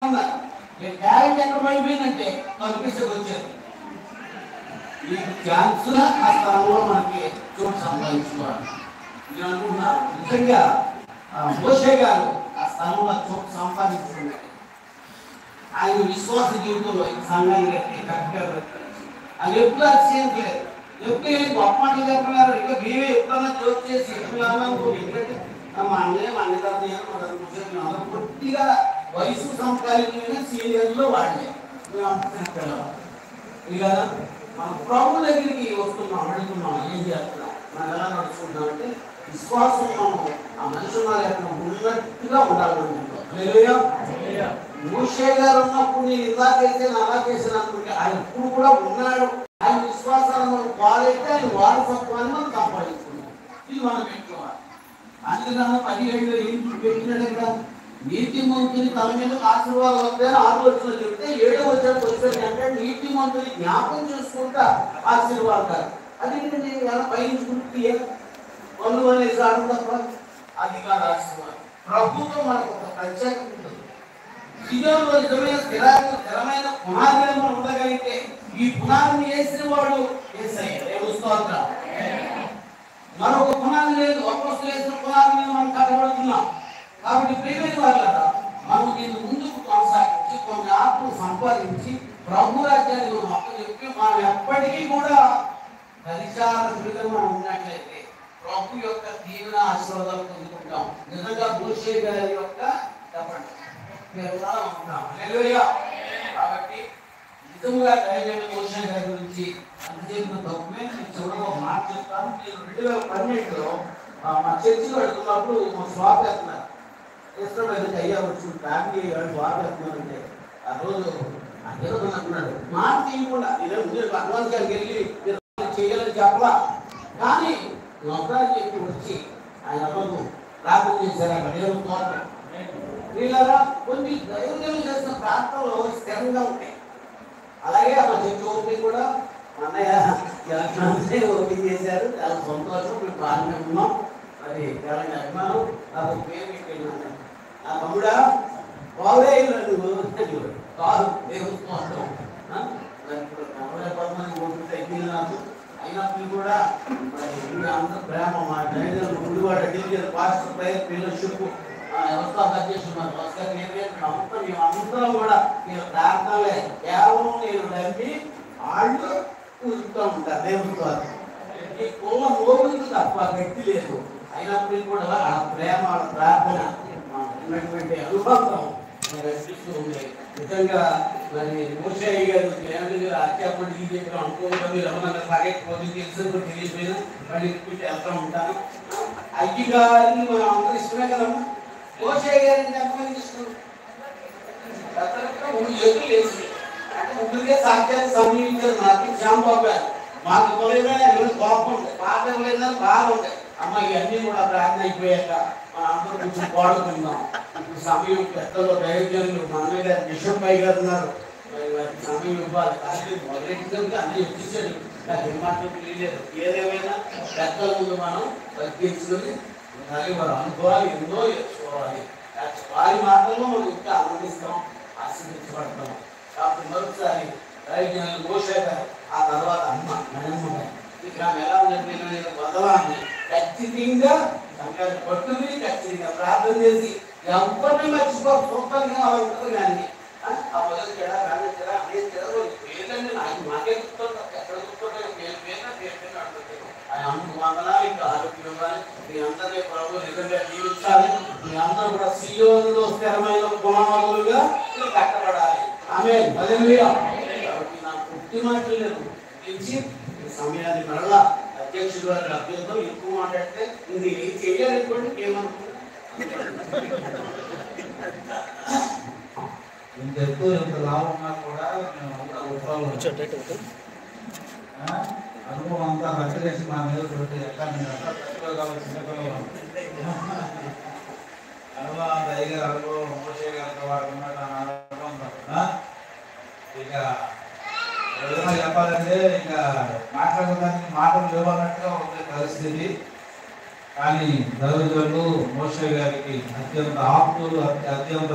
Carrot ఎక్కడ పడిపోయిందంటే కనిపిస్తుంది వచ్చారు. ఈ ఛాన్స్ ఆ స్థలంలో మనకి చోటు సంపాదించుకోవాలి. నేను అనుకుంటున్నాను నిజంగా మోషే గారు ఆ స్థలంలో చోటు సంపాదించుకున్నారు. ఆయన విశ్వాస జీవితంలో ఈ సంఘాన్ని కరెక్ట్గా అది ఎప్పుడు అతిశయం లేదు. ఎప్పుడు గొప్ప మాటలు చెప్పినారు. ఇంకా మేమే ఎప్పుడన్నా జోక్ చేసి ఎందుకంటే మా అన్నయ్య మా అన్నదాన్ని పూర్తిగా వయసు సమకాలీన సీనియర్లో వాడలే ఇక మన ప్రభు దగ్గరికి వస్తున్నాం, అడుగుతున్నాం, ఏం చేస్తున్నాం, మనం ఎలా నడుచుకుంటాం అంటే విశ్వాసం మనం ఆ మనుషుల ఉన్నట్టుగా ఉండాలనుకుంటాం. మోషే గారు ఉన్నప్పుడు నేను ఇలా చేసాను అలా చేసాను అనుకుంటే ఆయన ఇప్పుడు కూడా ఉన్నాడు. ఆయన విశ్వాసాలను మనం పాలైతే ఆయన వారసత్వాన్ని మనం సంపాదించుకున్నాం. ఇది మనం పెట్టుకోవాలి. అందుకన్నా 17 ఏం పెట్టినాడు కదా, నీతిమంతుని తల మీద ఆశీర్వాదం వస్తాయని 6వ వచనంలో చెప్తే 7వ వచనానికి వచ్చేది అంటే నీతిమంతుని జ్ఞాపకం చేసుకుంటా ఆశీర్వాదాలు. అదేంటండి ఎలా పయించుకుంటే పనులు అనేసి ఆడు తప్ప అది కాదు ఆశీర్వాదం. ప్రభుత్వం మనకు ఒక ప్రత్యేకత ఉంటుంది. జీవితంలో నిజమైన స్థిరమైన పునాదిగా మనం ఉండగలిగితే ఈ పునాదిని వేసిన వాడు స్తోత్రం. మరొక పునాది లేదు, ఒక్కొక్క వేసిన పునాది మీద మనం కట్టబడుతున్నాం. కాబట్టి ప్రియమైన వాళ్ళ మనం దీన్ని ముందుకు కొనసాగించి కొన్ని ఆత్మలు సంపాదించి ప్రభు రాజ్యాన్ని మనం అప్పచెప్పి మనం ఎప్పటికీ కూడా పరిచారకులుగా మనం ఉన్నట్లయితే ప్రభు యొక్క దీవెన ఆశీర్వాదాలు పొందుకుంటాం. నిజంగా మోషే గారి యొక్క చెప్పండి ఉంటాం. కాబట్టి నిజంగా దైవజనుడు మోషే గారి గురించి అంతసేపు తక్కువే. నేను చివరిగా ఒక మాట చెప్తాను. నేను 2012లో మా చర్చిలో వెళ్తున్నప్పుడు మా స్వాప్ వేస్తున్నారు. ఇష్టమైనది అయ్యా వచ్చి ఫ్యామిలీ స్వాప్ వేస్తున్నారంటే ఆ రోజు అనుకున్నాడు మాట తీయకుండా నేనే ముందు అడ్వాన్స్ గారికి వెళ్ళి మీరు చేయాలని చెప్పలా. కానీ ఒకసారి చెప్పి వచ్చి ఆయన రోజు ప్రార్థన చేశారు. అక్కడ దేవుడు వీళ్ళరా కొన్ని దైవజనులు చేసిన ప్రార్థనలు స్థిరంగా ఉంటాయి. అలాగే మా చర్చి ఓపెనింగ్ కూడా అన్నయ్య ఓపెన్ చేశారు. చాలా సంతోషం. మేము బాగానే ఉన్నాం. మరి చాలా అభిమానం. నాకు పేరు పెట్టిన నా తమ్ముడా బాగుడే కాదు దేవుడు నాకు అయినప్పుడు కూడా మరి అందరూ ప్రేమ మా driver Gudivada డీజర్ pastor prayer fellowship వ్యవస్థ అధ్యక్షుడు మేమందరం కూడా మీరు ప్రార్థనలే కేవలం నేను నమ్మి వాళ్ళు కూర్చుంటూ ఉంటారు. దేవుడితో ఈ కుల మోగుతుంది తప్ప గట్టి లేదు. అయినప్పటికీ కూడా ఆ ప్రేమ ప్రార్థన ఉన్నటువంటి అనుబంధం అనిపిస్తూ ఉంది. నిజంగా మరి మోషే గారు అత్యాపడి ఈ దగ్గర అనుకోకుండా మీరు ఎవరన్నా సాగకపోతే తెలుసు తెలియపోయినా మళ్ళీ రిపీట్ వెళ్తూ ఉంటాను. అయ్యి గారిని మనం అందరూ ఇష్టమే కదమ్మా. మోషే గారిని ఎంతమంది ఇష్టం? అంటే ముగ్గురికే సాధ్యాన్ని సమీపించారు. నాకు శ్యాంబాబు గారు మాకు తొలగిపోయినా కోపం ఉంటాయి, పాత లేదని బాగా ఉంటాయి. అమ్మ ఇవన్నీ కూడా ప్రార్థన అయిపోయాక అందరూ కొంచెం పాడుకుందాం. ఇప్పుడు సమయం పెద్దలో దైవజనులు మా అన్నయ్య గారు బిషప్ అయ్య గారు ఉన్నారు. సమయం ఇవ్వాలి. మొదలెట్టినందుకు అన్నీ ఇచ్చేసాడు. నాకు ఏమాత్రం తెలియలేదు. ఏదేమైనా పెద్దల ముందు మనం తగ్గించుకొని వారు అనుభవాలు ఎన్నో చేసుకోవాలి. వారి మాటల్లో మనం ఇంకా ఆనందిస్తాం, ఆశీర్వదించబడతాం. కాబట్టి మరొకసారి దైవజనులు మోషే గారు, ఆ తర్వాత అమ్మ నడమ్మ గారు ఇక్కడ ఎలా ఉన్నది వదలాన్ని ఖచ్చితంగా సంక్రాంతి పట్టుకుని ఖచ్చితంగా ప్రార్థన చేసి ఎవరిని మర్చిపో సూపర్గా ఉంటుంది. కానీ ఆ మొదటి చెడ రానిచ్చరా అనే పేర్లన్నీ నాకు మాకే గుర్తుంటా, ఎక్కడ గుర్తుంటా పేరు అంటుంది. ఆయన అందుకు వందనాలు. ఇంకా ఆరోగ్యం ఇవ్వాలి. మీ అందరినీ ప్రభు నిజంగా జీవించాలి. మీ అందరూ కూడా సీయోనులో స్థిరమైన గుణములుగా కట్టబడాలి. ఆమేన్. హల్లెలూయా. కాబట్టి నాకు పుట్టి మాటలు లేదు గురించి సమయాన్ని మరలా అధ్యక్షుడు గారి అభ్యర్థం ఎక్కువ మాట్లాడితే ఇది చేయాలనుకోండి ఏమనుకుంటుంది. ఇంత ఎక్కువ ఎంత లాభం ఉన్నా కూడా అనుభవం అంతా రచ్చలేసి మా మీద పెట్టి ఎట్లా కావాలి చిన్నపిల్లలు అనుభవం దయగారు అనుభవం మోషే గారితో వాడు ఉన్నట్టు అనుభవం ఇక ఏదైనా చెప్పాలంటే ఇక మాట్లాడడానికి మాటలు లేవన్నట్టుగా ఉండే పరిస్థితి. కానీ దైవజనులు మోషే గారికి అత్యంత ఆప్తులు, అత్యంత